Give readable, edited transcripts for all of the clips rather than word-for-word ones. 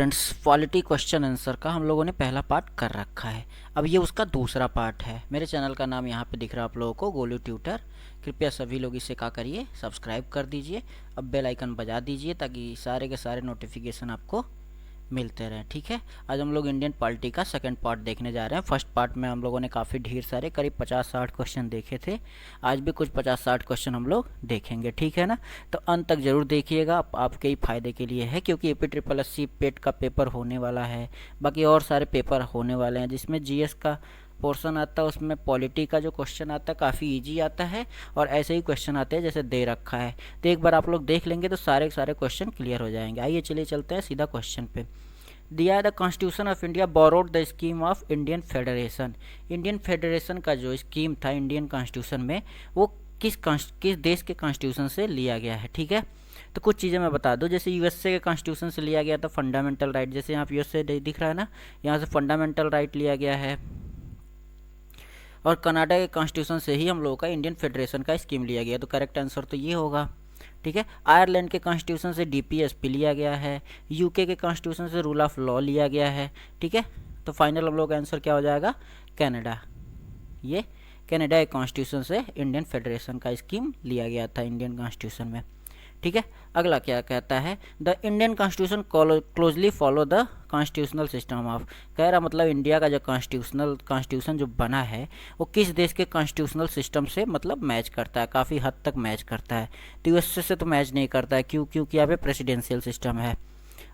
Friends, polity question answer का हम लोगों ने पहला पार्ट कर रखा है। अब ये उसका दूसरा पार्ट है। मेरे चैनल का नाम यहाँ पे दिख रहा है आप लोगों को, गोलू ट्यूटर। कृपया सभी लोग इसे क्या करिए, सब्सक्राइब कर दीजिए। अब बेल आइकन बजा दीजिए ताकि सारे के सारे नोटिफिकेशन आपको मिलते रहें। ठीक है, आज हम लोग इंडियन पॉलिटी का सेकंड पार्ट देखने जा रहे हैं। फर्स्ट पार्ट में हम लोगों ने काफ़ी ढेर सारे करीब 50-60 क्वेश्चन देखे थे। आज भी कुछ 50-60 क्वेश्चन हम लोग देखेंगे, ठीक है ना। तो अंत तक जरूर देखिएगा, आपके ही फायदे के लिए है, क्योंकि AP-SSC पेट का पेपर होने वाला है। बाकी और सारे पेपर होने वाले हैं जिसमें GS का पोर्शन आता है, उसमें पॉलिटी का जो क्वेश्चन आता है काफ़ी इजी आता है, और ऐसे ही क्वेश्चन आते हैं जैसे दे रखा है। तो एक बार आप लोग देख लेंगे तो सारे के सारे क्वेश्चन क्लियर हो जाएंगे। आइए चलिए चलते हैं सीधा क्वेश्चन पे। दिया है the constitution of India borrowed the scheme of Indian federation. Indian federation का जो स्कीम था इंडियन कॉन्स्टिट्यूशन में, वो किस देश के कॉन्स्टिट्यूशन से लिया गया है। ठीक है, तो कुछ चीज़ें मैं बता दूं। जैसे USA के कॉन्स्टिट्यूशन से लिया गया था फंडामेंटल राइट, जैसे यहाँ पे USA दिख रहा है ना, यहाँ से फंडामेंटल राइट लिया गया है। और कनाडा के कॉन्स्टिट्यूशन से ही हम लोगों का इंडियन फेडरेशन का स्कीम लिया गया, तो करेक्ट आंसर तो ये होगा। ठीक है, आयरलैंड के कॉन्स्टिट्यूशन से DPSP लिया गया है। UK के कॉन्स्टिट्यूशन से रूल ऑफ लॉ लिया गया है। ठीक है, तो फाइनल हम लोग का आंसर क्या हो जाएगा, कनाडा। ये कनाडा के कॉन्स्टिट्यूशन से इंडियन फेडरेशन का स्कीम लिया गया था इंडियन कॉन्स्टिट्यूशन में। ठीक है, अगला क्या कहता है, the Indian constitution closely follow the constitutional system of. कह रहा मतलब इंडिया का जो कॉन्स्टिट्यूशन जो बना है वो किस देश के कॉन्स्टिट्यूशनल सिस्टम से मतलब मैच करता है, काफ़ी हद तक मैच करता है। तो USA से तो मैच नहीं करता है, क्योंकि यहाँ पे प्रेसिडेंशियल सिस्टम है,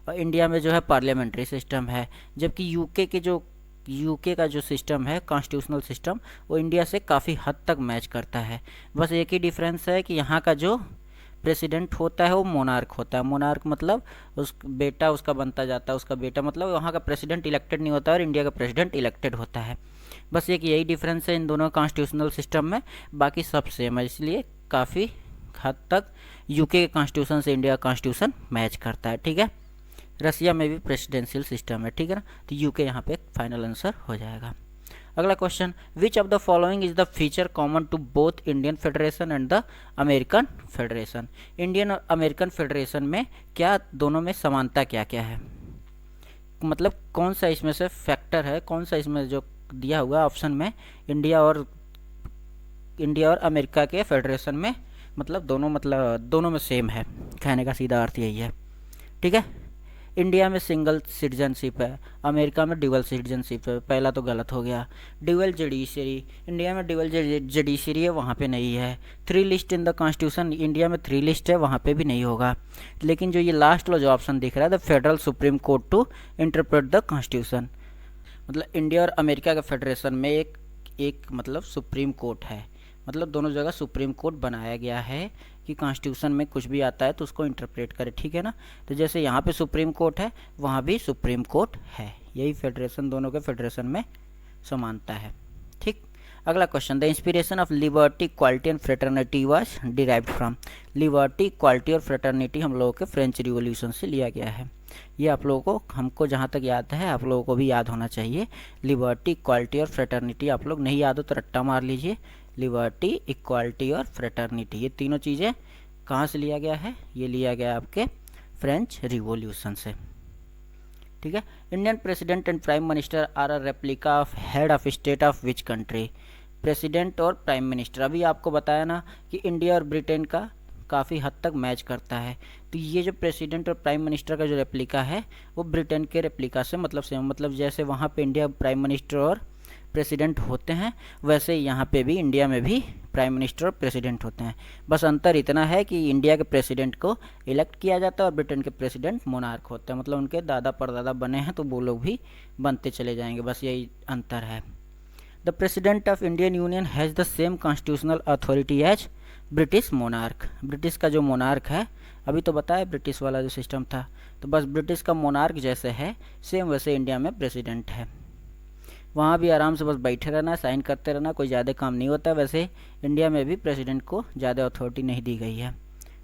और इंडिया में जो है पार्लियामेंट्री सिस्टम है। जबकि यूके का जो सिस्टम है कॉन्स्टिट्यूशनल सिस्टम, वो इंडिया से काफ़ी हद तक मैच करता है। बस एक ही डिफरेंस है कि यहाँ का जो प्रेसिडेंट होता है वो मोनार्क होता है। मोनार्क मतलब उस बेटा उसका बनता जाता है, उसका बेटा मतलब वहाँ का प्रेसिडेंट इलेक्टेड नहीं होता और इंडिया का प्रेसिडेंट इलेक्टेड होता है। बस एक यही डिफरेंस है इन दोनों कॉन्स्टिट्यूशनल सिस्टम में, बाकी सब सेम है। इसलिए काफ़ी हद तक UK के कॉन्स्टिट्यूशन से इंडिया का कॉन्स्टिट्यूशन मैच करता है। ठीक है, रसिया में भी प्रेसिडेंशियल सिस्टम है। ठीक है ना, तो UK यहाँ पे फाइनल आंसर हो जाएगा। अगला question, which of the following is the feature common to both Indian federation and the American federation. Indian और अमेरिकन फेडरेशन में क्या दोनों में समानता क्या क्या है, मतलब कौन सा इसमें से फैक्टर है, कौन सा इसमें जो दिया हुआ ऑप्शन में इंडिया और अमेरिका के फेडरेशन में, मतलब दोनों में सेम है। कहने का सीधा अर्थ यही है। ठीक है, इंडिया में सिंगल सिटीजनशिप है, अमेरिका में ड्यूअल सिटीजनशिप है। पहला तो गलत हो गया। ड्यूअल जुडिशरी, इंडिया में ड्यूअल जुडिशरी है, वहाँ पे नहीं है। 3 list in the constitution, India में 3 लिस्ट है, वहाँ पे भी नहीं होगा। लेकिन जो ये लास्ट वाला जो ऑप्शन दिख रहा है, the federal supreme court to interpret the constitution, मतलब इंडिया और अमेरिका के फेडरेशन में एक मतलब सुप्रीम कोर्ट है, मतलब दोनों जगह सुप्रीम कोर्ट बनाया गया है कि कॉन्स्टिट्यूशन में कुछ भी आता है तो उसको इंटरप्रेट करे। ठीक है ना, तो जैसे यहाँ पे सुप्रीम कोर्ट है वहाँ भी सुप्रीम कोर्ट है। यही फेडरेशन, दोनों के फेडरेशन में समानता है। ठीक, अगला question, the inspiration of liberty, equality and fraternity was derived from. Liberty, equality और फ्रेटर्निटी हम लोगों के फ्रेंच रिवॉल्यूशन से लिया गया है। ये आप लोगों को, हमको जहाँ तक याद है आप लोगों को भी याद होना चाहिए। लिबर्टी, इक्वालिटी और फ्रेटर्निटी, आप लोग नहीं याद हो तो रट्टा मार लीजिए। लिबर्टी, इक्वालिटी और फ्रेटर्निटी, ये तीनों चीज़ें कहाँ से लिया गया है, ये लिया गया आपके फ्रेंच रिवॉल्यूशन से। ठीक है, Indian president and prime minister are a replica of head of state of which country. President और प्राइम मिनिस्टर, अभी आपको बताया ना कि इंडिया और ब्रिटेन का काफ़ी हद तक मैच करता है। तो ये जो प्रेसिडेंट और प्राइम मिनिस्टर का जो रेप्लिका है वो ब्रिटेन के रेप्लिका से मतलब सेम, मतलब जैसे वहाँ पे इंडिया प्राइम मिनिस्टर और प्रेसिडेंट होते हैं, वैसे यहाँ पे भी इंडिया में भी प्राइम मिनिस्टर और प्रेसिडेंट होते हैं। बस अंतर इतना है कि इंडिया के प्रेसिडेंट को इलेक्ट किया जाता है और ब्रिटेन के प्रेसिडेंट मोनार्क होते हैं, मतलब उनके दादा परदादा बने हैं तो वो लोग भी बनते चले जाएंगे, बस यही अंतर है। The president of Indian union has the same constitutional authority as British monarch. British का जो मोनार्क है, अभी तो बताया ब्रिटिश वाला जो सिस्टम था, तो बस ब्रिटिश का मोनार्क जैसे है सेम वैसे इंडिया में प्रेसिडेंट है। वहाँ भी आराम से बस बैठे रहना, साइन करते रहना, कोई ज़्यादा काम नहीं होता। वैसे इंडिया में भी प्रेसिडेंट को ज़्यादा अथॉरिटी नहीं दी गई है।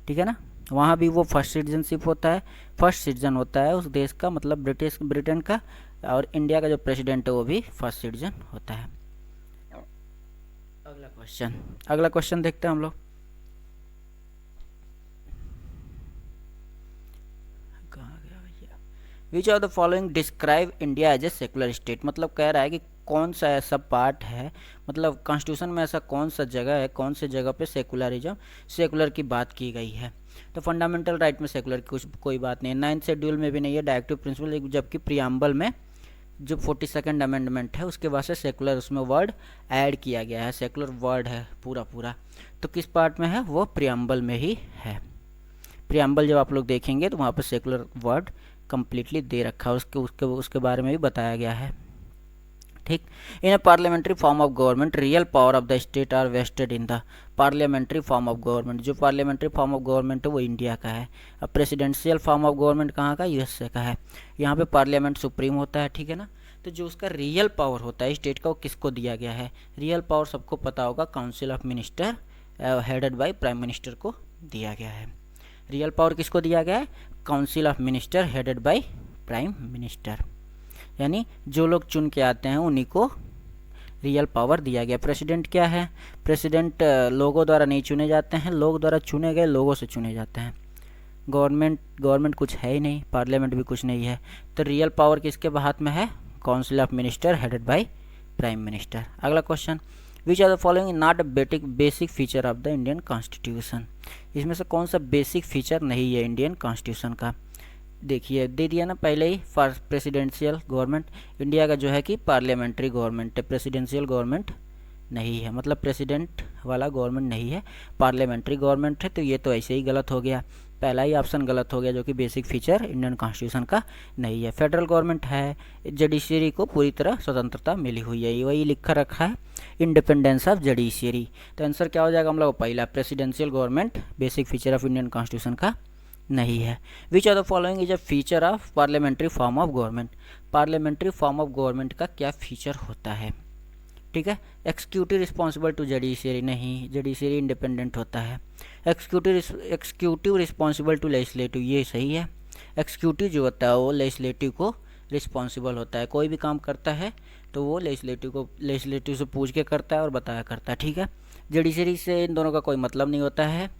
ठीक है ना, वहाँ भी वो फर्स्ट सिटीजनशिप होता है, फर्स्ट सिटीजन होता है उस देश का, मतलब ब्रिटेन का, और इंडिया का जो प्रेसिडेंट है वो भी फर्स्ट सिटीजन होता है। अगला क्वेश्चन देखते हैं हम लोग। कहाँ गया भैया, which of the following describe India as a secular state, मतलब कह रहा है कि कौन सा ऐसा पार्ट है, मतलब कॉन्स्टिट्यूशन में ऐसा कौन सा जगह है, कौन से जगह पे सेकुलर की बात की गई है। तो फंडामेंटल राइट में सेकुलर की कोई बात नहीं है, 9th शेड्यूल में भी नहीं है, डायरेक्टिव प्रिंसिपल, जबकि प्रियम्बल में जो 42nd अमेंडमेंट है उसके बाद से सेकुलर उसमें वर्ड ऐड किया गया है, सेकुलर वर्ड है पूरा। तो किस पार्ट में है, वो प्रियम्बल में ही है। प्रियम्बल जब आप लोग देखेंगे तो वहाँ पर सेकुलर वर्ड कंप्लीटली दे रखा है, उसके बारे में भी बताया गया है। ठीक। In a parliamentary form of government real power of the state are vested in the parliamentary form of government, जो पार्लियामेंट्री फॉर्म ऑफ गवर्नमेंट है वो इंडिया का है। अब प्रेसिडेंशियल फॉर्म ऑफ गवर्नमेंट कहाँ का, यूएसए का है। यहाँ पे पार्लियामेंट सुप्रीम होता है, ठीक है ना। तो जो उसका रियल पावर होता है स्टेट का, वो किसको दिया गया है, रियल पावर सबको पता होगा, council of minister headed by prime minister को दिया गया है। रियल पावर किसको दिया गया है, council of minister headed by prime minister, यानी जो लोग चुन के आते हैं उन्हीं को रियल पावर दिया गया। प्रेसिडेंट क्या है, प्रेसिडेंट लोगों द्वारा नहीं चुने जाते हैं, लोग द्वारा चुने गए लोगों से चुने जाते हैं। गवर्नमेंट कुछ है ही नहीं, पार्लियामेंट भी कुछ नहीं है, तो रियल पावर किसके हाथ में है, council of minister headed by prime minister. अगला question, which are the following not a basic feature of the Indian constitution, इसमें से कौन सा बेसिक फीचर नहीं है इंडियन कॉन्स्टिट्यूशन का। देखिए दे दिया ना पहले ही, प्रेसिडेंशियल गवर्नमेंट, इंडिया का जो है कि पार्लियामेंट्री गवर्नमेंट है, प्रेसिडेंशियल गवर्नमेंट नहीं है, मतलब प्रेसिडेंट वाला गवर्नमेंट नहीं है, पार्लियामेंट्री गवर्नमेंट है। तो ये तो ऐसे ही गलत हो गया, पहला ही ऑप्शन गलत हो गया, जो कि बेसिक फीचर इंडियन कॉन्स्टिट्यूशन का नहीं है। फेडरल गवर्नमेंट है, जुडिशरी को पूरी तरह स्वतंत्रता मिली हुई है, वही लिखा रखा है इंडिपेंडेंस ऑफ जुडिशरी। तो आंसर क्या हो जाएगा हम लोग, पहला presidential government basic feature of Indian constitution का नहीं है। Which are the following is a feature of parliamentary form of government, parliamentary form of government का क्या फीचर होता है, ठीक है। एक्सिक्यूटिव रिस्पॉन्सिबल टू जुडिशरी, नहीं, जुडिशरी इंडिपेंडेंट होता है। एक्सिक्यूटिव रिस्पॉन्सिबल टू लेजिस्लेटिव, ये सही है। एक्सिक्यूटिव जो होता है वो लेजिस्लेटिव को रिस्पॉन्सिबल होता है, कोई भी काम करता है तो वो लेजिस्लेटिव से पूछ के करता है और बताया करता है, ठीक है। जुडिशरी से इन दोनों का कोई मतलब नहीं होता है,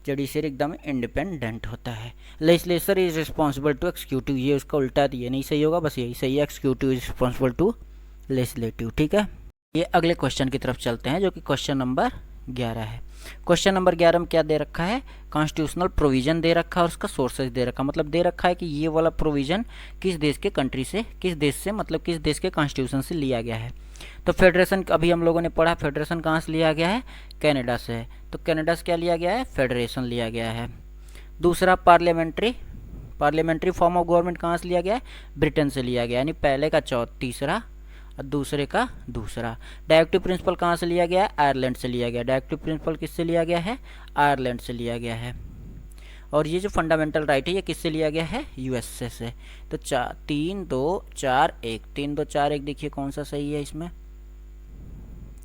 जुडिशरी एकदम इंडिपेंडेंट होता है। Legislature is responsible to executive, ये उसका उल्टा दिया, नहीं सही होगा, बस यही सही है, executive is responsible to legislative, ठीक है। ये अगले क्वेश्चन की तरफ चलते हैं, जो कि क्वेश्चन नंबर 11 है। क्वेश्चन नंबर 11 में क्या दे रखा है, कॉन्स्टिट्यूशनल प्रोविजन दे रखा है और उसका सोर्सेज दे रखा है, मतलब दे रखा है कि ये वाला प्रोविजन किस देश के कंट्री से, किस देश के कॉन्स्टिट्यूशन से लिया गया है। तो फेडरेशन अभी हम लोगों ने पढ़ा, फेडरेशन कहाँ से लिया गया है, कनाडा से है, तो कनाडा से क्या लिया गया है, फेडरेशन लिया गया है। दूसरा पार्लियामेंट्री फॉर्म ऑफ गवर्नमेंट कहाँ से लिया गया है, ब्रिटेन से लिया गया, यानी पहले का तीसरा और दूसरे का दूसरा। डायरेक्टिव प्रिंसिपल कहाँ से लिया गया है, आयरलैंड से लिया गया, डायरेक्टिव प्रिंसिपल किससे लिया गया है, आयरलैंड से लिया गया है। और ये जो फंडामेंटल राइट है ये किससे लिया गया है, यूएसए से। तो 3 2 4 1, 3 2 4 1, देखिए कौन सा सही है इसमें,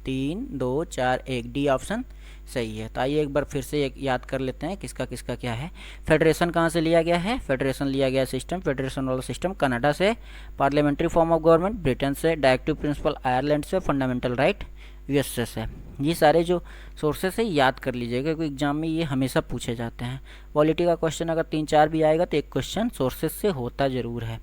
3 2 4 1, डी ऑप्शन सही है। तो आइए एक बार फिर से याद कर लेते हैं किसका किसका क्या है। फेडरेशन कहाँ से लिया गया है, फेडरेशन लिया गया सिस्टम, फेडरेशन वाला सिस्टम कनाडा से, parliamentary form of government Britain से, डायरेक्टिव प्रिंसिपल आयरलैंड से, फंडामेंटल राइट यूएसए से। ये सारे जो सोर्सेस है याद कर लीजिएगा, क्योंकि एग्जाम में ये हमेशा पूछे जाते हैं। पॉलिटी का क्वेश्चन अगर 3-4 भी आएगा तो एक क्वेश्चन सोर्सेस से होता ज़रूर है,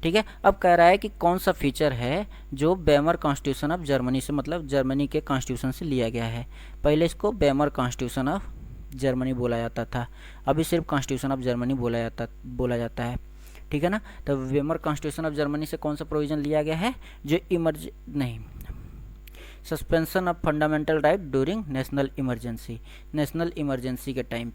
ठीक है। अब कह रहा है कि कौन सा फीचर है जो वेमर कॉन्स्टिट्यूशन ऑफ जर्मनी से, मतलब जर्मनी के कॉन्स्टिट्यूशन से लिया गया है। पहले इसको वेमर कॉन्स्टिट्यूशन ऑफ जर्मनी बोला जाता था, अभी सिर्फ कॉन्स्टिट्यूशन ऑफ जर्मनी बोला जाता है, ठीक है ना। तो वेमर कॉन्स्टिट्यूशन ऑफ जर्मनी से कौन सा प्रोविजन लिया गया है, जो suspension of fundamental right during national emergency, national emergency के टाइम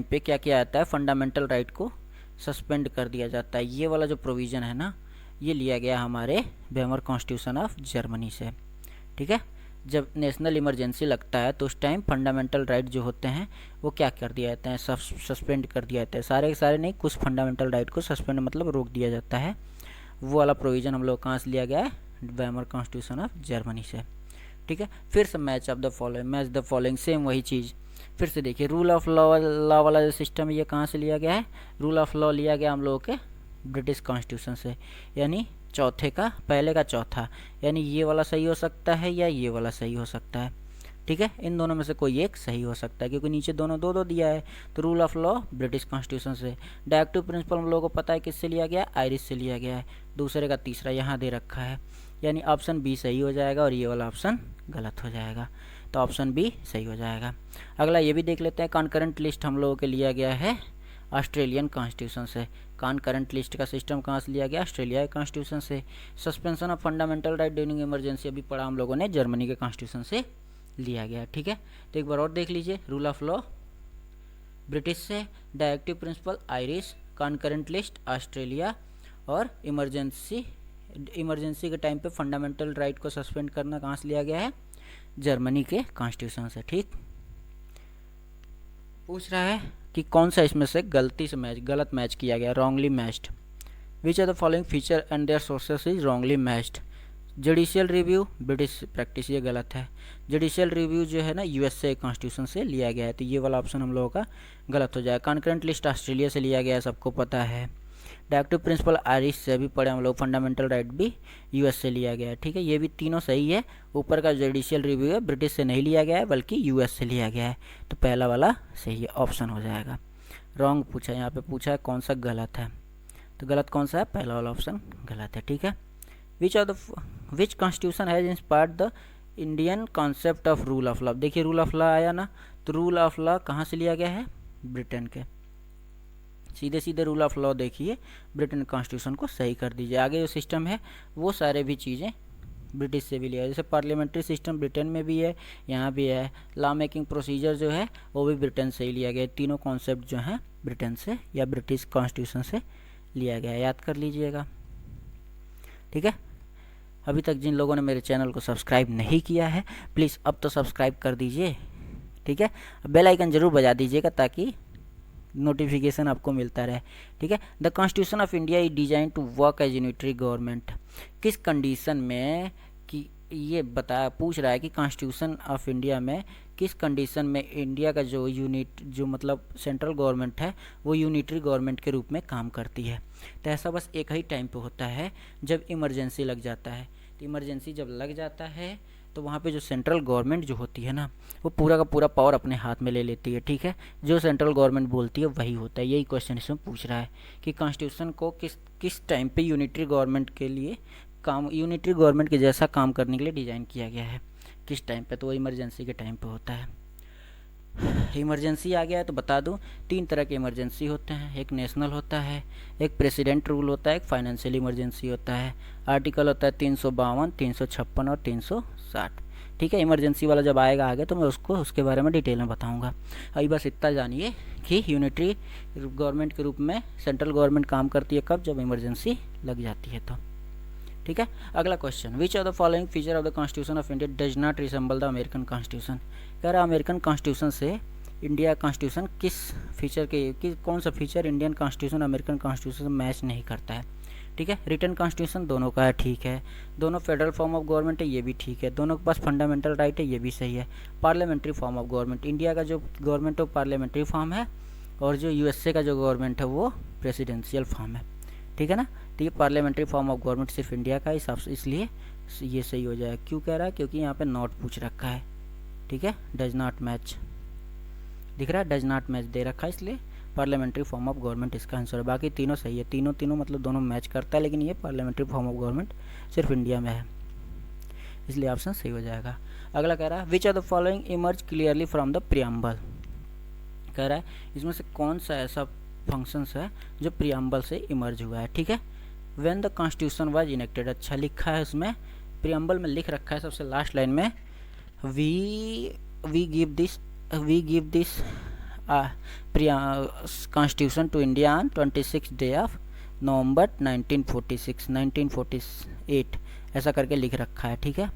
पे क्या किया जाता है, फंडामेंटल राइट को सस्पेंड कर दिया जाता है। ये वाला जो प्रोविज़न है ना, ये लिया गया हमारे वेमर कॉन्स्टिट्यूशन ऑफ जर्मनी से, ठीक है। जब नेशनल इमरजेंसी लगता है तो उस टाइम फंडामेंटल राइट जो होते हैं वो क्या कर दिया जाता है, सस्पेंड कर दिया जाता है। सारे सारे नहीं, कुछ फंडामेंटल राइट को सस्पेंड मतलब रोक दिया जाता है। वो वाला प्रोविज़न हम लोग कहाँ से लिया गया है, वेमर कॉन्स्टिट्यूशन ऑफ जर्मनी से, ठीक है। फिर से मैच द फॉलोइंग सेम वही चीज़। फिर से देखिए, रूल ऑफ लॉ वाला जो सिस्टम है ये कहाँ से लिया गया है, रूल ऑफ लॉ लिया गया हम लोगों के ब्रिटिश कॉन्स्टिट्यूशन से, यानी पहले का चौथा, यानी ये वाला सही हो सकता है या ये वाला सही हो सकता है, ठीक है, इन दोनों में से कोई एक सही हो सकता है क्योंकि नीचे दोनों दो दो दिया है। तो rule of law British constitution से। डायरेक्टिव प्रिंसिपल हम लोगों को पता है किससे लिया गया है, आयरिश से लिया गया है। दूसरे का तीसरा यहाँ दे रखा है, यानी ऑप्शन बी सही हो जाएगा और ये वाला ऑप्शन गलत हो जाएगा। तो ऑप्शन बी सही हो जाएगा। अगला ये भी देख लेते हैं, कॉन्करेंट लिस्ट हम लोगों के लिया गया है ऑस्ट्रेलियन कॉन्स्टिट्यूशन से। कॉन्करेंट लिस्ट का सिस्टम कहाँ से लिया गया, ऑस्ट्रेलिया के कॉन्स्टिट्यूशन से। Suspension of fundamental right during emergency अभी पढ़ा हम लोगों ने, जर्मनी के कॉन्स्टिट्यूशन से लिया गया। ठीक है, तो एक बार और देख लीजिए, रूल ऑफ लॉ ब्रिटिश से, directive principle Irish, concurrent list Australia, और इमरजेंसी के टाइम पे फंडामेंटल राइट को सस्पेंड करना कहाँ से लिया गया है, जर्मनी के कॉन्स्टिट्यूशन से। ठीक, पूछ रहा है कि कौन सा इसमें से गलत मैच किया गया, wrongly matched. Which are the following feature and their sources is wrongly matched. Judicial review British practice, ये गलत है। जुडिशियल रिव्यू जो है ना यूएसए कॉन्स्टिट्यूशन से लिया गया है, तो ये वाला ऑप्शन हम लोगों का गलत हो जाएगा। कॉन्करेंट लिस्ट ऑस्ट्रेलिया से लिया गया है, सबको पता है। डायरेक्टिव प्रिंसिपल आयरिश से भी पढ़े हम लोग, फंडामेंटल राइट भी यूएस से लिया गया है। ठीक है, ये भी तीनों सही है। ऊपर का जुडिशियल रिव्यू है ब्रिटिश से नहीं लिया गया है बल्कि यूएस से लिया गया है, तो पहला वाला सही है, ऑप्शन हो जाएगा। रॉन्ग पूछा, यहाँ पे पूछा है कौन सा गलत है, तो गलत कौन सा है, पहला वाला ऑप्शन गलत है। ठीक है, which constitution has inspired the Indian concept of rule of law. देखिए रूल ऑफ लॉ आया ना, तो रूल ऑफ लॉ कहाँ से लिया गया है, ब्रिटेन के। सीधे सीधे रूल ऑफ लॉ देखिए, ब्रिटेन कॉन्स्टिट्यूशन को सही कर दीजिए। आगे जो सिस्टम है वो सारे भी चीज़ें ब्रिटिश से भी लिया है, जैसे पार्लियामेंट्री सिस्टम ब्रिटेन में भी है, यहाँ भी है। लॉ मेकिंग प्रोसीजर जो है वो भी ब्रिटेन से ही लिया गया है। तीनों कॉन्सेप्ट जो हैं ब्रिटेन से या ब्रिटिश कॉन्स्टिट्यूशन से लिया गया है, याद कर लीजिएगा। ठीक है, अभी तक जिन लोगों ने मेरे चैनल को सब्सक्राइब नहीं किया है प्लीज़ अब तो सब्सक्राइब कर दीजिए। ठीक है, बेल आइकन जरूर बजा दीजिएगा ताकि नोटिफिकेशन आपको मिलता रहे। ठीक है, the constitution of India is design to work as unitary government. किस कंडीशन में, कि ये पूछ रहा है कि कॉन्स्टिट्यूशन ऑफ इंडिया में किस कंडीशन में इंडिया का जो मतलब सेंट्रल गवर्नमेंट है वो यूनिटरी गवर्नमेंट के रूप में काम करती है। तो ऐसा बस एक ही टाइम पे होता है, जब इमरजेंसी लग जाता है। तो इमरजेंसी जब लग जाता है तो वहाँ पे जो सेंट्रल गवर्नमेंट जो होती है ना, वो पूरा का पूरा पावर अपने हाथ में ले लेती है। ठीक है, जो सेंट्रल गवर्नमेंट बोलती है वही होता है। यही क्वेश्चन इसमें पूछ रहा है कि कॉन्स्टिट्यूशन को किस टाइम पे यूनिटरी गवर्नमेंट के लिए यूनिटरी गवर्नमेंट के जैसा काम करने के लिए डिज़ाइन किया गया है, किस टाइम पे, तो वो इमरजेंसी के टाइम पे होता है। इमरजेंसी आ गया है तो बता दूं, 3 तरह के इमरजेंसी होते हैं, एक नेशनल होता है, एक प्रेसिडेंट रूल होता है, एक फाइनेंशियल इमरजेंसी होता है। आर्टिकल होता है 352, 356 और 360। ठीक है, इमरजेंसी वाला जब आएगा आगे तो मैं उसके बारे में डिटेल में बताऊंगा। अभी बस इतना जानिए कि यूनिटरी गवर्नमेंट के रूप में सेंट्रल गवर्नमेंट काम करती है कब, जब इमरजेंसी लग जाती है तो। ठीक है, अगला question, which of the following feature of the constitution of India does not resemble the American constitution. कह रहा है अमेरिकन कॉन्स्टिट्यूशन से इंडिया कॉन्स्टिट्यूशन कौन सा feature Indian constitution American constitution से मैच नहीं करता है। ठीक है, रिटन कॉन्स्टिट्यूशन दोनों का है, ठीक है। दोनों फेडरल फॉर्म ऑफ गवर्नमेंट है, ये भी ठीक है। दोनों के पास फंडामेंटल राइट है, ये भी सही है। Parliamentary form of government, India का जो गवर्नमेंट है वो पार्लियामेंट्री फॉर्म है, और जो यूएसए का जो गवर्नमेंट है वो प्रेसिडेंशियल फॉर्म है। ठीक है ना, तो ये पार्लियामेंट्री फॉर्म ऑफ गवर्नमेंट सिर्फ इंडिया का हिसाब से, इसलिए ये सही हो जाएगा। क्यों कह रहा है, क्योंकि यहाँ पे नॉट पूछ रखा है। ठीक है, डज नॉट मैच दिख रहा है, डज नॉट मैच दे रखा है, इसलिए पार्लियामेंट्री फॉर्म ऑफ गवर्नमेंट इसका आंसर है। बाकी तीनों सही है, तीनों मतलब दोनों मैच करता है, लेकिन ये पार्लियामेंट्री फॉर्म ऑफ गवर्नमेंट सिर्फ इंडिया में है, इसलिए ऑप्शन सही हो जाएगा। अगला कह रहा है which are the following emerge clearly from the preamble. कह रहा है इसमें से कौन सा ऐसा फंक्शंस है जो प्रियम्बल से इमर्ज हुआ है। ठीक है, when the constitution was enacted, अच्छा लिखा है उसमें, प्रियम्बल में लिख रखा है सबसे लास्ट लाइन में, we give this constitution to India on 26 day of November 1948 ऐसा करके लिख रखा है। ठीक है,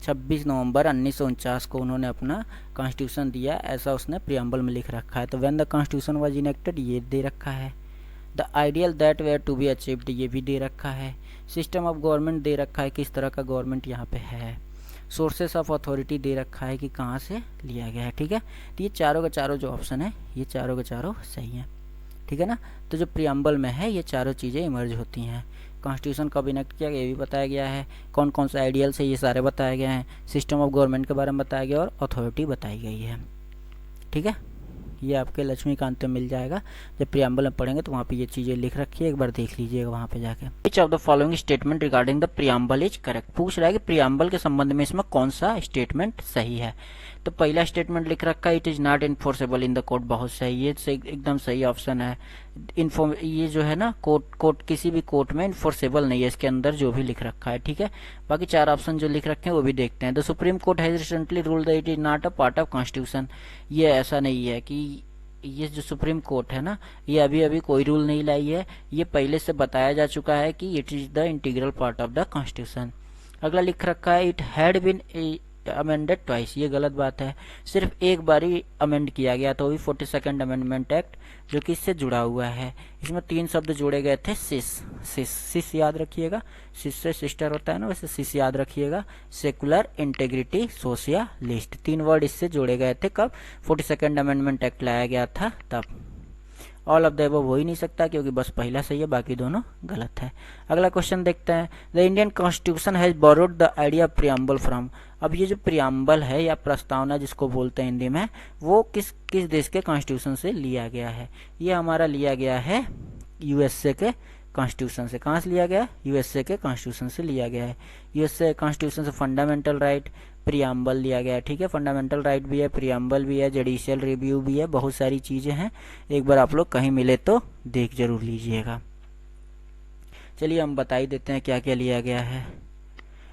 26 नवंबर 1949 को उन्होंने अपना कॉन्स्टिट्यूशन दिया, ऐसा उसने प्रियम्बल में लिख रखा है। तो when the constitution was enacted ये दे रखा है। The ideal that were to be achieved ये भी दे रखा है। सिस्टम ऑफ गवर्नमेंट दे रखा है, किस तरह का गवर्नमेंट यहाँ पे है। सोर्सेस ऑफ अथॉरिटी दे रखा है कि कहाँ से लिया गया है। ठीक है, तो ये चारों का चारों जो ऑप्शन है ये चारों के चारों सही हैं। ठीक है ना, तो जो प्रियम्बल में है ये चारों चीज़ें इमर्ज होती हैं। कॉन्स्टिट्यूशन कब इनेक्ट किया गया ये भी बताया गया है, कौन कौन से आइडियल्स है ये सारे बताए गए हैं, सिस्टम ऑफ गवर्नमेंट के बारे में बताया गया और अथॉरिटी बताई गई है। ठीक है, ये आपके लक्ष्मीकांत में मिल जाएगा, जब प्रियम्बल में पढ़ेंगे तो वहाँ पे ये चीज़ें लिख रखी है, एक बार देख लीजिएगा वहाँ पे जाके। विच of the following statement regarding the preamble is correct, पूछ रहा है कि प्रियम्बल के संबंध में इसमें कौन सा स्टेटमेंट सही है। तो पहला स्टेटमेंट लिख रखा है it is not enforceable in the court, बहुत सही, ये एकदम सही ऑप्शन है। ये जो है ना कोर्ट किसी भी कोर्ट में इन्फोर्सेबल नहीं है, इसके अंदर जो भी लिख रखा है। ठीक है, बाकी 4 ऑप्शन जो लिख रखे हैं वो भी देखते हैं। The supreme court has recently ruled that it is not a part of constitution, ये ऐसा नहीं है कि ये जो सुप्रीम कोर्ट है ना ये अभी अभी कोई रूल नहीं लाई है, ये पहले से बताया जा चुका है कि it is the integral part of the constitution. अगला लिख रखा है it had been amended twice, ये गलत बात है, सिर्फ एक बार ही अमेंड किया गया तो भी 42nd अमेंडमेंट एक्ट जो कि इससे जुड़ा हुआ है। इसमें 3 शब्द जोड़े गए थे, सिस याद रखिएगा, सिस से सिस्टर होता है ना, वैसे सिस याद रखिएगा, सेकुलर, इंटेग्रिटी, सोशलिस्ट, 3 वर्ड इससे जोड़े गए थे कब 42nd अमेंडमेंट एक्ट लाया गया था तब। ऑल ऑफ द अबव हो ही नहीं सकता क्योंकि बस पहला सही है, बाकी दोनों गलत है। अगला क्वेश्चन देखते हैं, the Indian constitution has borrowed the idea preamble from, अब ये जो प्रियम्बल है या प्रस्तावना जिसको बोलते हैं हिंदी में, वो किस देश के कॉन्स्टिट्यूशन से लिया गया है। ये हमारा लिया गया है यूएसए के कॉन्स्टिट्यूशन से। कहाँ से लिया गया? यूएसए के कॉन्स्टिट्यूशन से लिया गया है। यूएसए कॉन्स्टिट्यूशन से फंडामेंटल राइट, प्रियम्बल लिया गया है। ठीक है, फंडामेंटल राइट भी है, प्रियम्बल भी है, जुडिशियल रिव्यू भी है, बहुत सारी चीज़ें हैं। एक बार आप लोग कहीं मिले तो देख जरूर लीजिएगा। चलिए हम बता ही देते हैं क्या क्या लिया गया है।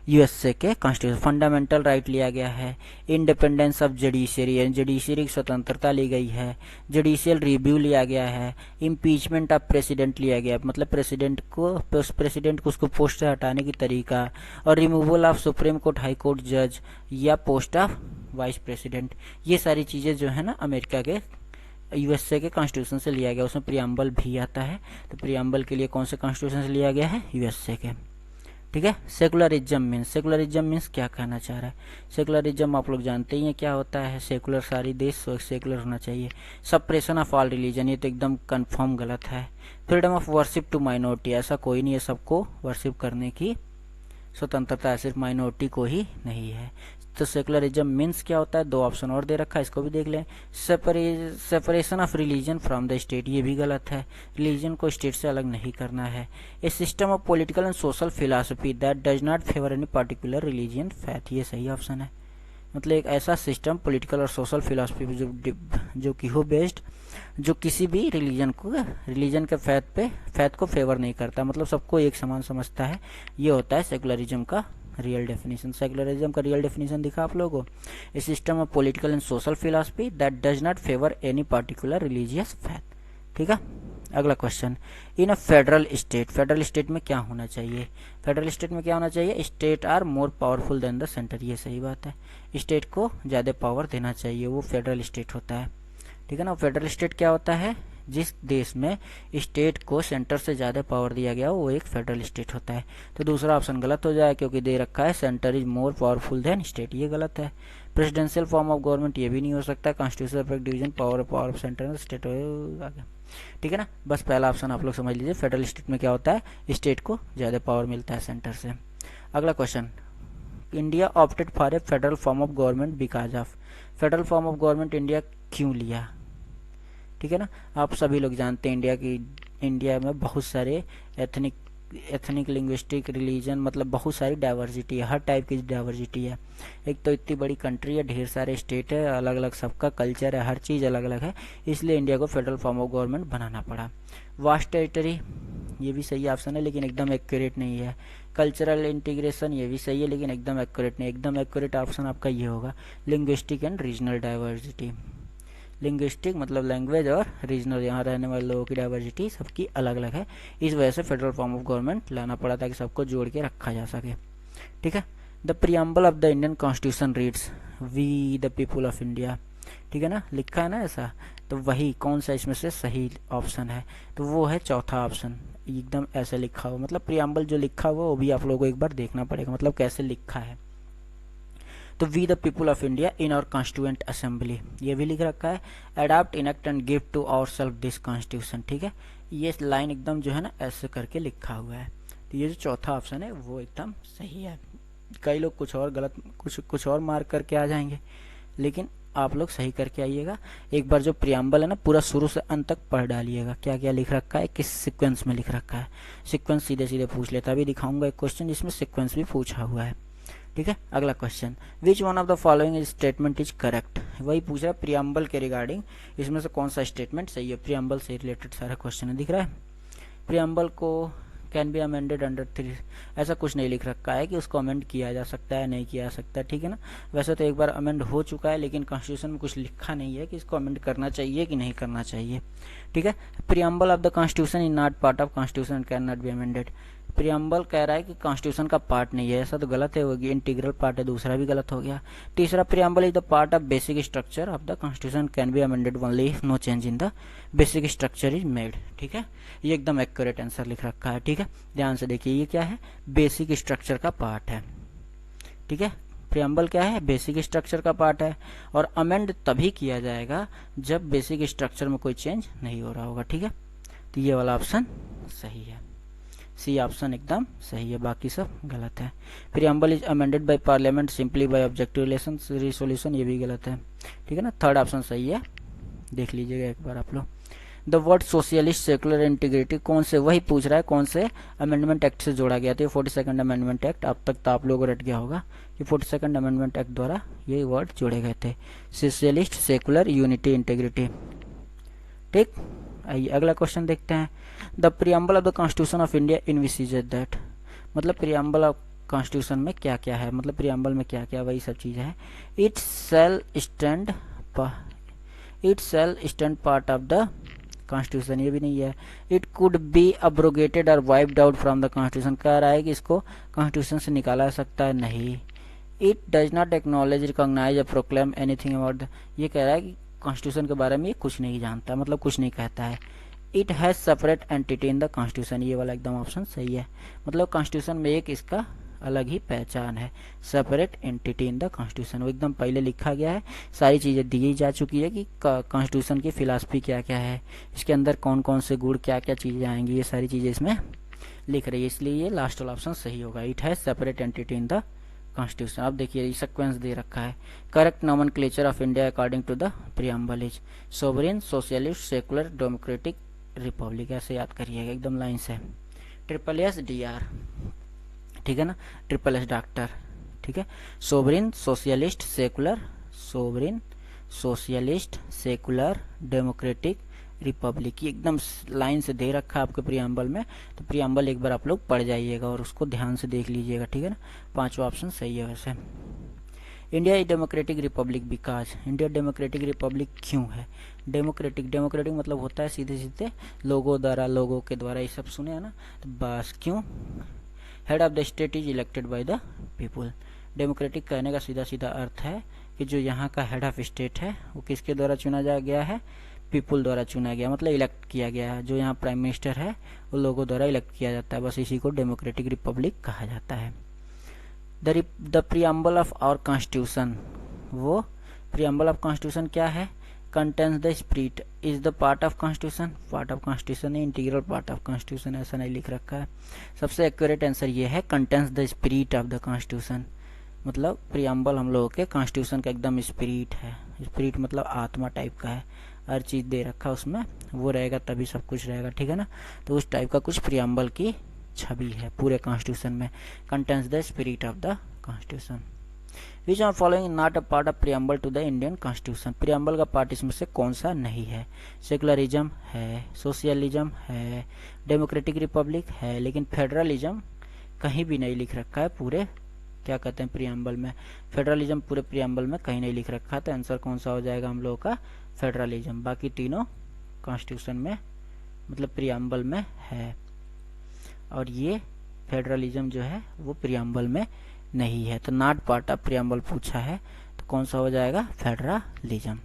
यूएसए के कॉन्स्टिट्यूशन, फंडामेंटल राइट लिया गया है, इंडिपेंडेंस ऑफ जुडिशरी, जुडिशरी की स्वतंत्रता ली गई है, जुडिशियल रिव्यू लिया गया है, इम्पीचमेंट ऑफ प्रेसिडेंट लिया गया, मतलब प्रेसिडेंट को उसको पोस्ट से हटाने की तरीका, और removal of supreme court high court जज या पोस्ट ऑफ वाइस प्रेसिडेंट, ये सारी चीज़ें जो है ना अमेरिका के यूएसए के कॉन्स्टिट्यूशन से लिया गया। उसमें प्रियम्बल भी आता है, तो प्रियम्बल के लिए कौन से कॉन्स्टिट्यूशन से लिया गया है? यूएसए के। ठीक है, सेकुलरिज्म मीन्स क्या कहना चाह रहा है? सेकुलरिज्म आप लोग जानते ही हैं क्या होता है, सेकुलर, सारी देश सेकुलर होना चाहिए। सप्रेशन ऑफ ऑल रिलीजन, ये तो एकदम कंफर्म गलत है। Freedom of worship to minority, ऐसा कोई नहीं है, सबको वर्शिप करने की स्वतंत्रता है, सिर्फ माइनॉरिटी को ही नहीं है। तो सेकुलरिज्म मीन्स क्या होता है? 2 ऑप्शन और दे रखा है, इसको भी देख लें। Separation of religion from the state, ये भी गलत है, रिलीजन को स्टेट से अलग नहीं करना है। A system of political and social philosophy that does not favour any particular religion faith, ये सही ऑप्शन है। मतलब एक ऐसा सिस्टम पॉलिटिकल और सोशल फिलॉसफी जो कि हो बेस्ड, जो किसी भी रिलीजन के फैथ को फेवर नहीं करता, मतलब सबको एक समान समझता है, ये होता है सेकुलरिज्म का रियल डेफिनेशन। सेकुलरिज्म का रियल डेफिनेशन दिखा आप लोगों को, a system of political and social philosophy that does not favour any particular religious faith. ठीक है, अगला question, in a federal state में क्या होना चाहिए? फेडरल स्टेट में क्या होना चाहिए? State are more powerful than the centre, ये सही बात है, स्टेट को ज़्यादा पावर देना चाहिए, वो फेडरल स्टेट होता है। ठीक है ना, फेडरल स्टेट क्या होता है? जिस देश में स्टेट को सेंटर से ज़्यादा पावर दिया गया वो एक फेडरल स्टेट होता है। तो दूसरा ऑप्शन गलत हो जाए क्योंकि दे रखा है centre is more powerful then state, ये गलत है। प्रेसिडेंशियल फॉर्म ऑफ गवर्नमेंट, ये भी नहीं हो सकता। Constitutional division, power of centre state आगे। ठीक है ना, बस पहला ऑप्शन आप लोग समझ लीजिए, फेडरल स्टेट में क्या होता है? स्टेट को ज़्यादा पावर मिलता है सेंटर से। अगला question, India opted for a federal form of government because of, federal form of government India क्यों लिया? ठीक है ना, आप सभी लोग जानते हैं इंडिया में बहुत सारे एथनिक लिंग्विस्टिक रिलीजन, मतलब बहुत सारी डाइवर्सिटी है, हर टाइप की डाइवर्सिटी है। एक तो इतनी बड़ी कंट्री है, ढेर सारे स्टेट है, अलग अलग सबका कल्चर है, हर चीज़ अलग अलग है, इसलिए इंडिया को फेडरल फॉर्म ऑफ गवर्नमेंट बनाना पड़ा। वास्ट टेरिटरी, ये भी सही ऑप्शन है लेकिन एकदम एक्यूरेट नहीं है। कल्चरल इंटीग्रेशन, ये भी सही है लेकिन एकदम एक्यूरेट नहीं। एकदम एक्यूरेट ऑप्शन आपका ये होगा, linguistic and regional diversity. Linguistic मतलब लैंग्वेज और रीजनल, यहाँ रहने वाले लोगों की डाइवर्सिटी सबकी अलग अलग है, इस वजह से फेडरल फॉर्म ऑफ गवर्नमेंट लाना पड़ा ताकि सबको जोड़ के रखा जा सके। ठीक है, the preamble of the Indian constitution reads we the people of India. ठीक है ना, लिखा है ना ऐसा, तो वही कौन सा इसमें से सही ऑप्शन है? तो वो है चौथा ऑप्शन, एकदम ऐसे लिखा हुआ, मतलब प्रियम्बल जो लिखा हुआ वो भी आप लोगों को एक बार देखना पड़ेगा, मतलब कैसे लिखा है। तो we the people of India in our constituent assembly, ये भी लिख रखा है। Adopt, enact and give to our self this constitution. ठीक है, ये लाइन एकदम जो है ना ऐसे करके लिखा हुआ है। तो ये जो चौथा ऑप्शन है वो एकदम सही है। कई लोग कुछ और गलत कुछ और मार्क करके आ जाएंगे, लेकिन आप लोग सही करके आइएगा। एक बार जो प्रियम्बल है ना पूरा शुरू से अंत तक पढ़ डालिएगा, क्या क्या लिख रखा है, किस सीक्वेंस में लिख रखा है। सीक्वेंस सीधे सीधे पूछ लेता। अभी दिखाऊंगा एक क्वेश्चन जिसमें सीक्वेंस भी पूछा हुआ है। ठीक है, अगला question, which one of the following statement is correct. वही पूछ रहा है प्रियम्बल के रिगार्डिंग, इसमें से कौन सा स्टेटमेंट सही है। प्रियम्बल से रिलेटेड सारा क्वेश्चन है, दिख रहा है। प्रियम्बल को कैन बी अमेंडेड अंडर 3, ऐसा कुछ नहीं लिख रखा है कि उसको अमेंड किया जा सकता है, नहीं किया जा सकता, ठीक है ना। वैसे तो एक बार अमेंड हो चुका है, लेकिन कॉन्स्टिट्यूशन में कुछ लिखा नहीं है कि इसको अमेंड करना चाहिए कि नहीं करना चाहिए। ठीक है, preamble of the constitution is not part of constitution can not be amended. Preamble कह रहा है कि कॉन्स्टिट्यूशन का पार्ट नहीं है, ऐसा तो गलत है, होगी इंटीग्रल पार्ट है, दूसरा भी गलत हो गया। तीसरा, preamble is the part of basic structure of the constitution can be amended only if no change in the basic structure is made. ठीक है, ये एकदम एक्यूरेट आंसर लिख रखा है। ठीक है, ध्यान से देखिए, ये क्या है, बेसिक स्ट्रक्चर का पार्ट है। ठीक है, प्रियम्बल क्या है, बेसिक स्ट्रक्चर का पार्ट है, और अमेंड तभी किया जाएगा जब बेसिक स्ट्रक्चर में कोई चेंज नहीं हो रहा होगा। ठीक है, तो ये वाला ऑप्शन सही है, सी ऑप्शन एकदम सही है, बाकी सब गलत है। Preamble is amended by parliament simply by objective resolution, ये भी गलत है। ठीक है ना, थर्ड ऑप्शन सही है, देख लीजिएगा एक बार आप लोग। The word socialist secular integrity कौन से, वही पूछ रहा है कौन से अमेंडमेंट एक्ट से जोड़ा गया था। 42nd अमेंडमेंट एक्ट, अब तक तो आप लोगों को रट गया होगा कि 42nd अमेंडमेंट एक्ट द्वारा ये वर्ड जोड़े गए थे, सोशलिस्ट सेकुलर यूनिटी इंटीग्रिटी। ठीक, आइए अगला क्वेश्चन देखते हैं। The preamble of the constitution of India envisages that, मतलब प्रियम्बल ऑफ कॉन्स्टिट्यूशन में क्या क्या है, मतलब प्रियम्बल में क्या क्या वही सब चीज़ें हैं। It sell stand part of the constitution, ये भी नहीं है। इट कुड बी अब्रोगेटेड और wiped out from the constitution, कह रहा है कि इसको कॉन्स्टिट्यूशन से निकाला जा सकता है, नहीं। It does not acknowledge recognise और प्रोक्लेम एनीथिंग अबाउट द, ये कह रहा है कि कॉन्स्टिट्यूशन के बारे में ये कुछ नहीं जानता, मतलब कुछ नहीं कहता है। It has separate entity in the constitution, ये वाला एकदम ऑप्शन सही है, मतलब कॉन्स्टिट्यूशन में एक इसका अलग ही पहचान है, separate entity in the constitution, वो एकदम पहले लिखा गया है, सारी चीज़ें दी जा चुकी है कि कॉन्स्टिट्यूशन की फिलॉसफी क्या क्या है, इसके अंदर कौन कौन से गुण क्या क्या चीज़ें आएंगी, ये सारी चीज़ें इसमें लिख रही है, इसलिए ये लास्ट वाला ऑप्शन सही होगा। It has separate entity in the constitution. अब देखिए ये सीक्वेंस दे रखा है, correct nomenclature of India according to the preamble is sovereign, socialist, secular, democratic, republic, ऐसे याद करिएगा एकदम लाइन से। SSDR, ठीक है ना, SSS डॉक्टर। ठीक है, sovereign, socialist, secular, sovereign, socialist, secular, democratic, Republic, एकदम लाइन से दे रखा है आपके प्रियम्बल में, तो प्रियम्बल एक बार आप लोग पढ़ जाइएगा और उसको ध्यान से देख लीजिएगा। ठीक है ना, पांचवा ऑप्शन सही है। वैसे India is democratic Republic because, India democratic Republic क्यों है। डेमोक्रेटिक मतलब होता है सीधे सीधे लोगों द्वारा, लोगों के द्वारा, ये सब सुने हैं ना, तो बस क्यों। Head of the state is elected by the people, democratic कहने का सीधा सीधा अर्थ है कि जो यहाँ का हेड ऑफ स्टेट है वो किसके द्वारा चुना जा गया है, पीपुल द्वारा चुना गया, मतलब इलेक्ट किया गया है। जो यहाँ प्राइम मिनिस्टर है वो लोगों द्वारा इलेक्ट किया जाता है, बस इसी को डेमोक्रेटिक रिपब्लिक कहा जाता है। The preamble of our constitution, वो प्रियम्बल ऑफ कॉन्स्टिट्यूशन क्या है, contains the spirit is the part of constitution, part of constitution है, इंटीग्रल पार्ट ऑफ कॉन्स्टिट्यूशन, ऐसा नहीं लिख रखा है। सबसे एक्यूरेट आंसर ये है, contains the spirit of the constitution, मतलब प्रियम्बल हम लोगों के कॉन्स्टिट्यूशन का एकदम स्पिरिट है। स्पिरिट मतलब आत्मा टाइप का है, हर चीज़ दे रखा उसमें, वो रहेगा तभी सब कुछ रहेगा। ठीक है ना, तो उस टाइप का कुछ प्रियम्बल की छवि है पूरे कॉन्स्टिट्यूशन में। Contains the spirit of the constitution. Which are following not a part of preamble to the Indian constitution, preamble का पार्ट इसमें से कौन सा नहीं है। सेकुलरिज्म है, सोशलिज्म है, डेमोक्रेटिक रिपब्लिक है, लेकिन फेडरलिज्म कहीं भी नहीं लिख रखा है पूरे, क्या कहते हैं, प्रियम्बल में। फेडरलिज्म पूरे प्रियम्बल में कहीं नहीं लिख रखा है, तो आंसर कौन सा हो जाएगा हम लोगों का, फेडरलिज्म। बाकी तीनों कॉन्स्टिट्यूशन में मतलब प्रियम्बल में है, और ये फेडरलिज्म जो है वो प्रियम्बल में नहीं है, तो नॉट पार्ट ऑफ प्रियम्बल पूछा है, तो कौन सा हो जाएगा, फेडरलिज्म।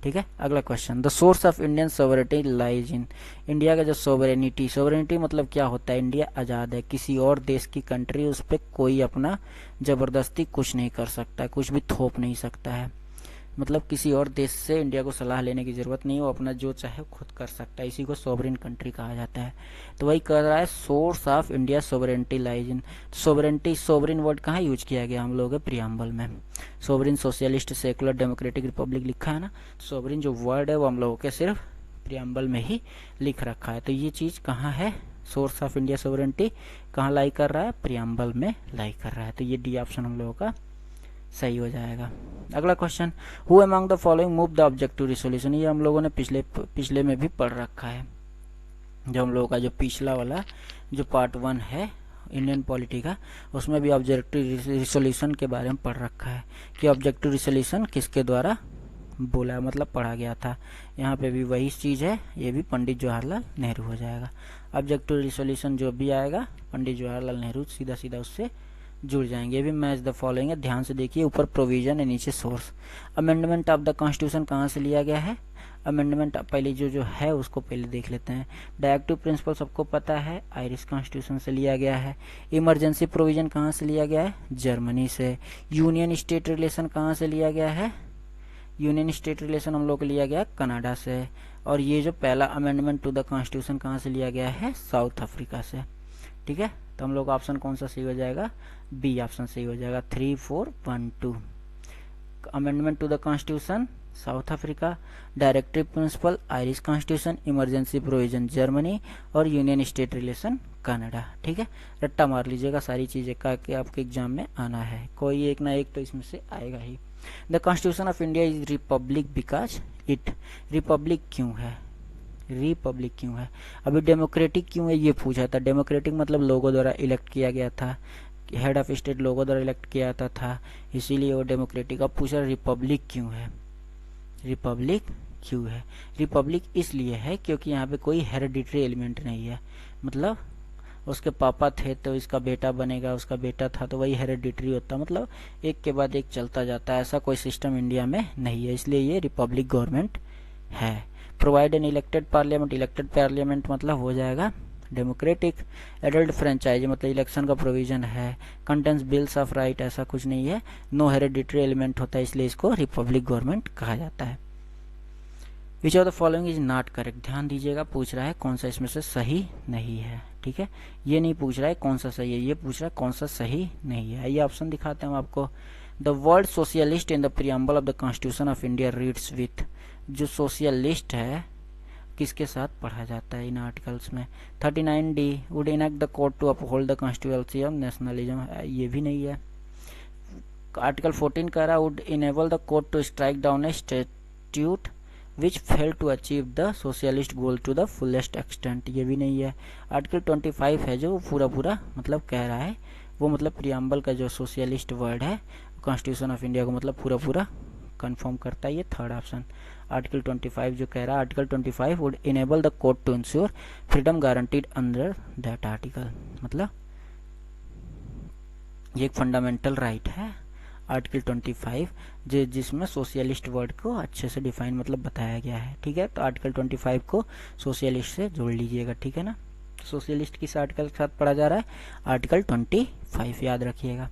ठीक है, अगला question, the source of Indian sovereignty lies in, India का जो सोवरेनिटी मतलब क्या होता है, इंडिया आज़ाद है, किसी और देश की कंट्री उस पर कोई अपना जबरदस्ती कुछ नहीं कर सकता है, कुछ भी थोप नहीं सकता है। मतलब किसी और देश से इंडिया को सलाह लेने की ज़रूरत नहीं है, वो अपना जो चाहे खुद कर सकता है, इसी को सोवरेन कंट्री कहा जाता है। तो वही कर रहा है, source of India sovereignty lies in. Sovereignty, sovereign word कहाँ यूज किया गया हम लोगों के प्रियम्बल में। Sovereign, socialist, secular, democratic, Republic लिखा है ना। सोवरेन जो वर्ड है वो हम लोगों के सिर्फ प्रियम्बल में ही लिख रखा है। तो ये चीज़ कहाँ है, सोर्स ऑफ इंडिया सोवरेंटी कहाँ लाई कर रहा है, प्रियम्बल में लाई कर रहा है। तो ये डी ऑप्शन हम लोगों का सही हो जाएगा। अगला question, who among the following move the objective resolution. ये हम लोगों ने पिछले में भी पढ़ रखा है। जो हम लोगों का जो पिछला वाला जो पार्ट 1 है इंडियन पॉलिटी का, उसमें भी ऑब्जेक्टिव रिसोल्यूशन के बारे में पढ़ रखा है कि ऑब्जेक्टिव रिसोल्यूशन किसके द्वारा बोला, मतलब पढ़ा गया था। यहाँ पे भी वही चीज़ है, ये भी पंडित जवाहरलाल नेहरू हो जाएगा। ऑब्जेक्टिव रिसोल्यूशन जो भी आएगा पंडित जवाहरलाल नेहरू सीधा सीधा उससे जुड़ जाएंगे। ये भी मैच द फॉलोइंग है, ध्यान से देखिए, ऊपर प्रोविजन है, नीचे source. Amendment of the constitution कहाँ से लिया गया है, अमेंडमेंट पहले जो है उसको पहले देख लेते हैं। डायरेक्टिव प्रिंसिपल सबको पता है, आयरिश कॉन्स्टिट्यूशन से लिया गया है। इमरजेंसी प्रोविजन कहाँ से लिया गया है, जर्मनी से। यूनियन स्टेट रिलेशन कहाँ से लिया गया है, यूनियन स्टेट रिलेशन हम लोग को लिया गया कनाडा से। और ये जो पहला अमेंडमेंट टू द कॉन्स्टिट्यूशन कहाँ से लिया गया है, साउथ अफ्रीका से। ठीक है, तो हम लोग का ऑप्शन कौन सा सही हो जाएगा, बी ऑप्शन सही हो जाएगा। 3, 4, 1, 2 amendment to the constitution South Africa, directive principle Irish constitution, emergency provision Germany और यूनियन स्टेट रिलेशन कनाडा। ठीक है, रट्टा मार लीजिएगा, सारी चीजें का कि आपके एग्जाम में आना है, कोई एक ना एक तो इसमें से आएगा ही। The constitution of India is republic because it, republic क्यों है, रिपब्लिक क्यों है। अभी डेमोक्रेटिक क्यों है ये पूछा था, डेमोक्रेटिक मतलब लोगों द्वारा इलेक्ट किया गया था, हेड ऑफ स्टेट लोगों द्वारा इलेक्ट किया जाता था, इसीलिए वो डेमोक्रेटिक। अब पूछा रिपब्लिक क्यों है, रिपब्लिक क्यों है, रिपब्लिक इसलिए है क्योंकि यहाँ पे कोई हेरिडिटरी एलिमेंट नहीं है, मतलब उसके पापा थे तो इसका बेटा बनेगा, उसका बेटा था तो वही हेरिडिटरी होता, मतलब एक के बाद एक चलता जाता है, ऐसा कोई सिस्टम इंडिया में नहीं है, इसलिए ये रिपब्लिक गवर्नमेंट है। Provide an elected parliament, elected parliament मतलब हो जाएगा डेमोक्रेटिक। एडल्ट फ्रेंचाइज मतलब इलेक्शन का प्रोविजन है। कंटेंस बिल्स ऑफ राइट, ऐसा कुछ नहीं है। नो हेरिडिटरी एलिमेंट होता है, इसलिए इसको रिपब्लिक गवर्नमेंट कहा जाता है। विच of the following is not correct, ध्यान दीजिएगा, पूछ रहा है कौन सा इसमें से सही नहीं है। ठीक है, ये नहीं पूछ रहा है कौन सा सही है, ये पूछ रहा है कौन सा सही नहीं है। ये ऑप्शन दिखाते हैं हम आपको। The word socialist in the preamble of the constitution of India reads with, जो सोशलिस्ट है किसके साथ पढ़ा जाता है इन आर्टिकल्स में। 39D would enact the court to uphold the constituency of nationalism, ये भी नहीं है। आर्टिकल 14 कह रहा है would enable the court to strike down a statute which fail to achieve the socialist goal to the fullest extent, ये भी नहीं है। आर्टिकल 25 है जो पूरा मतलब कह रहा है, वो मतलब प्रियम्बल का जो सोशलिस्ट वर्ड है कॉन्स्टिट्यूशन ऑफ इंडिया को मतलब पूरा कंफर्म करता है, ये थर्ड ऑप्शन। आर्टिकल 25 जो कह रहा है, article 25 would enable the court to ensure freedom guaranteed under that article, मतलब ये एक फंडामेंटल राइट है आर्टिकल 25 जिसमें सोशलिस्ट वर्ड को अच्छे से डिफाइन मतलब बताया गया है। ठीक है, तो आर्टिकल 25 को सोशलिस्ट से जोड़ लीजिएगा। ठीक है ना, सोशलिस्ट किस आर्टिकल के साथ पढ़ा जा रहा है, आर्टिकल 25 याद रखिएगा।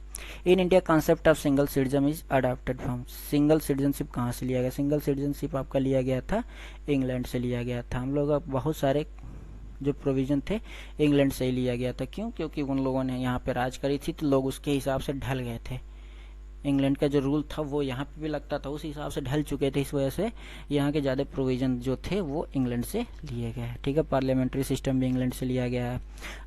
In India concept of single citizen is adopted from, single citizenship कहाँ से लिया गया, सिंगल सिटीजनशिप आपका लिया गया था इंग्लैंड से लिया गया था। हम लोग बहुत सारे जो प्रोविजन थे इंग्लैंड से ही लिया गया था, क्यों, क्योंकि उन लोगों ने यहाँ पे राज करी थी तो लोग उसके हिसाब से ढल गए थे। इंग्लैंड का जो रूल था वो यहाँ पे भी लगता था, उस हिसाब से ढल चुके थे, इस वजह से यहाँ के ज़्यादा प्रोविजन जो थे वो इंग्लैंड से लिए गए हैं। ठीक है, पार्लियामेंट्री सिस्टम भी इंग्लैंड से लिया गया है,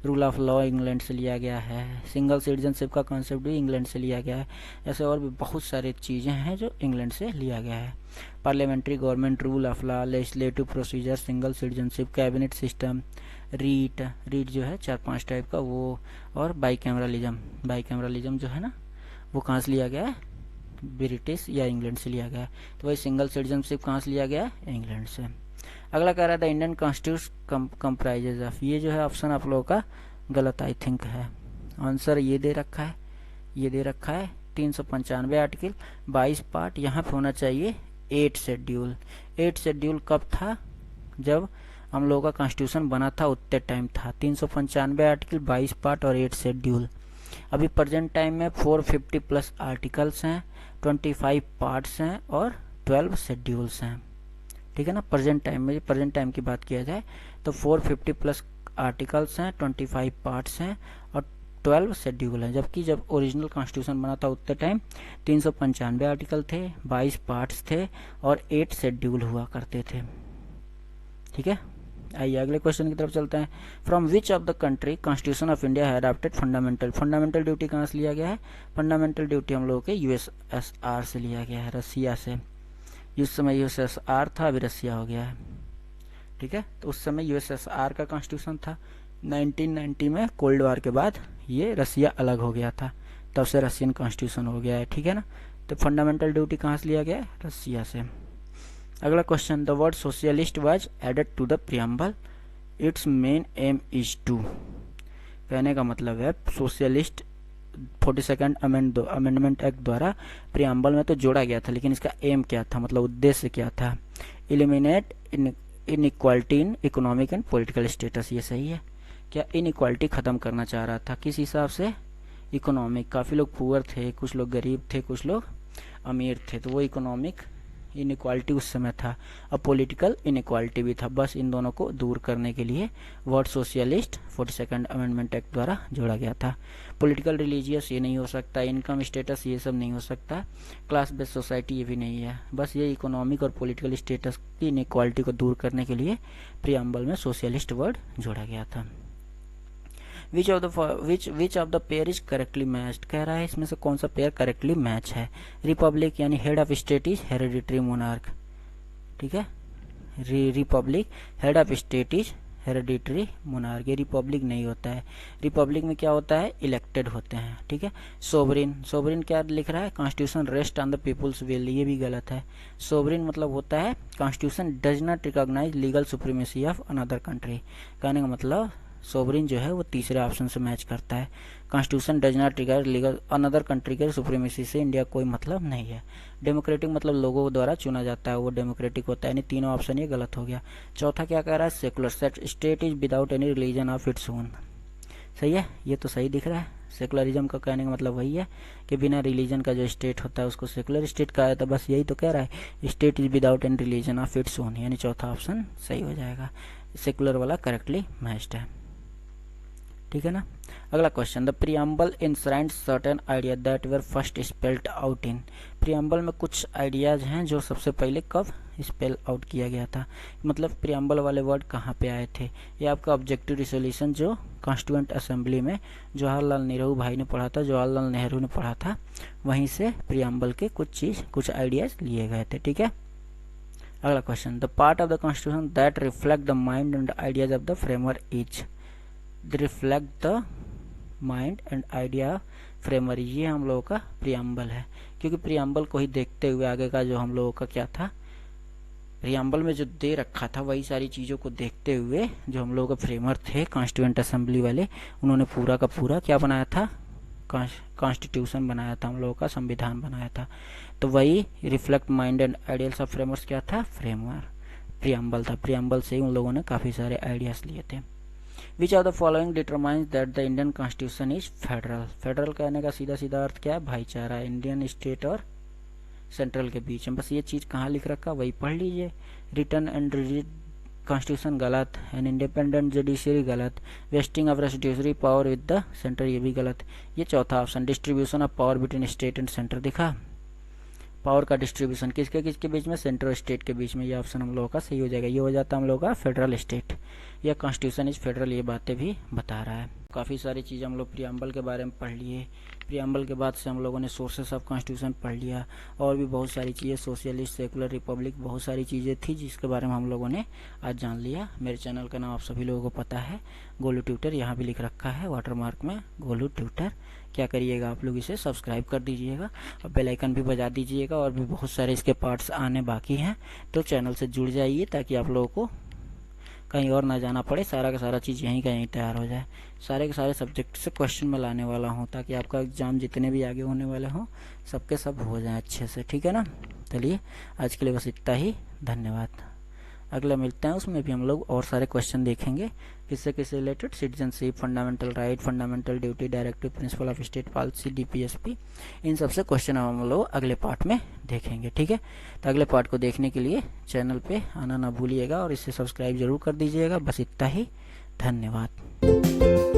रूल ऑफ लॉ इंग्लैंड से लिया गया है, सिंगल सिटीजनशिप का कॉन्सेप्ट भी इंग्लैंड से लिया गया है, ऐसे और भी बहुत सारी चीज़ें हैं जो इंग्लैंड से लिया गया है। Parliamentary government, rule of law, legislative procedure, single citizenship, cabinet system, writ जो है 4-5 टाइप का वो, और बाईकैमरलिज्म जो है ना वो कहाँ से लिया गया है, ब्रिटिश या इंग्लैंड से लिया गया है। तो वही सिंगल सिटीजनशिप कहाँ से लिया गया है, इंग्लैंड से। अगला कह रहा था इंडियन कॉन्स्टिट्यूशन कंप्राइजेज ऑफ, ये जो है ऑप्शन आप लोगों का गलत आई थिंक है। आंसर ये दे रखा है 395 आर्टिकल 22 पार्ट, यहाँ पे होना चाहिए 8 शेड्यूल। 8 शेड्यूल कब था, जब हम लोगों का कॉन्स्टिट्यूशन बना था उतने टाइम था। 395 आर्टिकल 22 पार्ट और 8 शेड्यूल। अभी प्रेजेंट टाइम में 450 प्लस आर्टिकल्स हैं, 25 पार्ट्स हैं और 12 शेड्यूल्स हैं, ठीक है ना। प्रेजेंट टाइम में, प्रेजेंट टाइम की बात किया जाए तो 450 प्लस आर्टिकल्स हैं, 25 पार्ट्स हैं और 12 शेड्यूल हैं। जबकि जब ओरिजिनल कॉन्स्टिट्यूशन बना था उतने टाइम 395 आर्टिकल थे, 22 पार्ट्स थे और 8 शेड्यूल हुआ करते थे, ठीक है। आइए अगले क्वेश्चन की तरफ चलते हैं। From which of the country constitution of India है अडॉप्टेड फंडामेंटल ड्यूटी कहाँ से लिया गया है? फंडामेंटल ड्यूटी हम लोगों के यूएसएसआर से लिया गया है, रसिया से। उस समय यूएसएसआर था, अभी रसिया हो गया है, ठीक है। तो उस समय यूएसएसआर का कॉन्स्टिट्यूशन था। 1990 में कोल्ड वॉर के बाद ये रसिया अलग हो गया था, तब से रशियन कॉन्स्टिट्यूशन हो गया है, ठीक है ना। तो फंडामेंटल ड्यूटी कहाँ से लिया गया है? रसिया से। अगला question, the word socialist was added to the preamble, its main aim is to. कहने का मतलब है सोशलिस्ट 42nd अमेंडमेंट एक्ट द्वारा प्रियम्बल में तो जोड़ा गया था, लेकिन इसका एम क्या था, मतलब उद्देश्य क्या था? Eliminate inequality in economic and political status. ये सही है क्या? इनइक्वालिटी खत्म करना चाह रहा था, किस हिसाब से? इकोनॉमिक। काफ़ी लोग पुअर थे, कुछ लोग गरीब थे, कुछ लोग अमीर थे, तो वो इकोनॉमिक इनइक्वालिटी उस समय था। अब पॉलिटिकल इनइक्वालिटी भी था। बस इन दोनों को दूर करने के लिए word socialist 42nd amendment act द्वारा जोड़ा गया था। पॉलिटिकल रिलीजियस ये नहीं हो सकता, इनकम स्टेटस ये सब नहीं हो सकता, क्लास बेस्ड सोसाइटी ये भी नहीं है। बस ये इकोनॉमिक और पॉलिटिकल स्टेटस की इनइक्वालिटी को दूर करने के लिए प्रियम्बल में सोशलिस्ट वर्ड जोड़ा गया था। विच of the pair is correctly matched, कह रहा है इसमें से कौन सा पेयर करेक्टली मैच है? रिपब्लिक यानी head of state is hereditary monarch, ठीक है। Republic head of state is hereditary monarch, ये रिपब्लिक नहीं होता है। रिपब्लिक में क्या होता है? इलेक्टेड होते हैं, ठीक है। सोवरिन क्या लिख रहा है? Constitution rest on the people's will, ये भी गलत है। सोवरिन मतलब होता है constitution does not recognise legal supremacy of another country. कहने का मतलब सोवरिन जो है वो तीसरे ऑप्शन से मैच करता है। Constitution does not regard legal another country के सुप्रीमेसी से इंडिया कोई मतलब नहीं है। डेमोक्रेटिक मतलब लोगों द्वारा चुना जाता है, वो डेमोक्रेटिक होता है। यानी तीनों ऑप्शन ये गलत हो गया। चौथा क्या कह रहा है? Secular state is without any religion of its own, सही है, ये तो सही दिख रहा है। सेकुलरिज्म का कहने का मतलब वही है कि बिना रिलीजन का जो स्टेट होता है उसको सेकुलर स्टेट कहा जाता है। बस यही तो कह रहा है, state is without any religion of its own, यानी चौथा ऑप्शन सही हो जाएगा। सेकुलर वाला करेक्टली मैच्ड है, ठीक है ना। अगला question, the preamble enshrined certain idea that were first spelled out in. Preamble में कुछ आइडियाज हैं जो सबसे पहले कब स्पेल आउट किया गया था, मतलब प्रियम्बल वाले वर्ड कहाँ पे आए थे? ये आपका ऑब्जेक्टिव रिजोल्यूशन जो कॉन्स्टिट्यूएंट असेंबली में जवाहरलाल नेहरू भाई ने पढ़ा था, जवाहरलाल नेहरू ने पढ़ा था, वहीं से प्रियम्बल के कुछ आइडियाज लिए गए थे, ठीक है। अगला question, the part of the constitution that reflect the mind and ideas of the framer is. Reflect the mind and idea framer, ये हम लोगों का प्रियम्बल है, क्योंकि प्रियम्बल को ही देखते हुए आगे का जो हम लोगों का क्या था, प्रियम्बल में जो दे रखा था वही सारी चीज़ों को देखते हुए जो हम लोगों का फ्रेमर थे कॉन्स्टिट्यूएंट असेंबली वाले, उन्होंने पूरा का पूरा क्या बनाया था? कॉन्स्टिट्यूशन बनाया था, हम लोगों का संविधान बनाया था। तो वही reflect mind and ideals of framers क्या था? फ्रेमर प्रियम्बल था। प्रियम्बल से ही उन लोगों ने काफ़ी सारे आइडियाज लिए थे। विच of the following determines that the Indian constitution is federal. Federal कहने का सीधा सीधा अर्थ क्या है? भाईचारा, इंडियन स्टेट और सेंट्रल के बीच में। बस ये चीज़ कहाँ लिख रखा वही पढ़ लीजिए। रिटर्न एंड रिजिड कॉन्स्टिट्यूशन गलत, एंड इंडिपेंडेंट जुडिशरी गलत, vesting of residuary power with the centre ये भी गलत। ये चौथा option distribution of power between state and centre दिखा, पावर का डिस्ट्रीब्यूशन किसके बीच में? सेंटर और स्टेट के बीच में। ये ऑप्शन हम लोगों का सही हो जाएगा। ये हो जाता है हम लोगों का फेडरल स्टेट, या कॉन्स्टिट्यूशन इज फेडरल, ये बातें भी बता रहा है। काफ़ी सारी चीज़ें हम लोग प्रियम्बल के बारे में पढ़ लिए। प्रियम्बल के बाद से हम लोगों ने सोर्सेस ऑफ कॉन्स्टिट्यूशन पढ़ लिया, और भी बहुत सारी चीज़ें, सोशलिस्ट, सेकुलर, रिपब्लिक, बहुत सारी चीज़ें थी जिसके बारे में हम लोगों ने आज जान लिया। मेरे चैनल का नाम आप सभी लोगों को पता है, गोलू ट्यूटर, यहाँ भी लिख रखा है वाटरमार्क में, गोलू ट्यूटर। क्या करिएगा आप लोग, इसे सब्सक्राइब कर दीजिएगा और बेल आइकन भी बजा दीजिएगा। और भी बहुत सारे इसके पार्ट्स आने बाकी हैं, तो चैनल से जुड़ जाइए ताकि आप लोगों को कहीं और ना जाना पड़े, सारा का सारा चीज़ यहीं का यहीं तैयार हो जाए। सारे के सारे सब्जेक्ट से क्वेश्चन मैं लाने वाला हूँ ताकि आपका एग्ज़ाम जितने भी आगे होने वाले हों सबके सब हो जाए अच्छे से, ठीक है ना। चलिए आज के लिए बस इतना ही, धन्यवाद। अगला मिलते हैं, उसमें भी हम लोग और सारे क्वेश्चन देखेंगे किससे किससे related, citizenship, fundamental right, fundamental duty, directive principle of state policy, DPSP, इन सब से क्वेश्चन हम लोग अगले पार्ट में देखेंगे। ठीक है, तो अगले पार्ट को देखने के लिए चैनल पे आना ना भूलिएगा और इसे सब्सक्राइब जरूर कर दीजिएगा। बस इतना ही, धन्यवाद।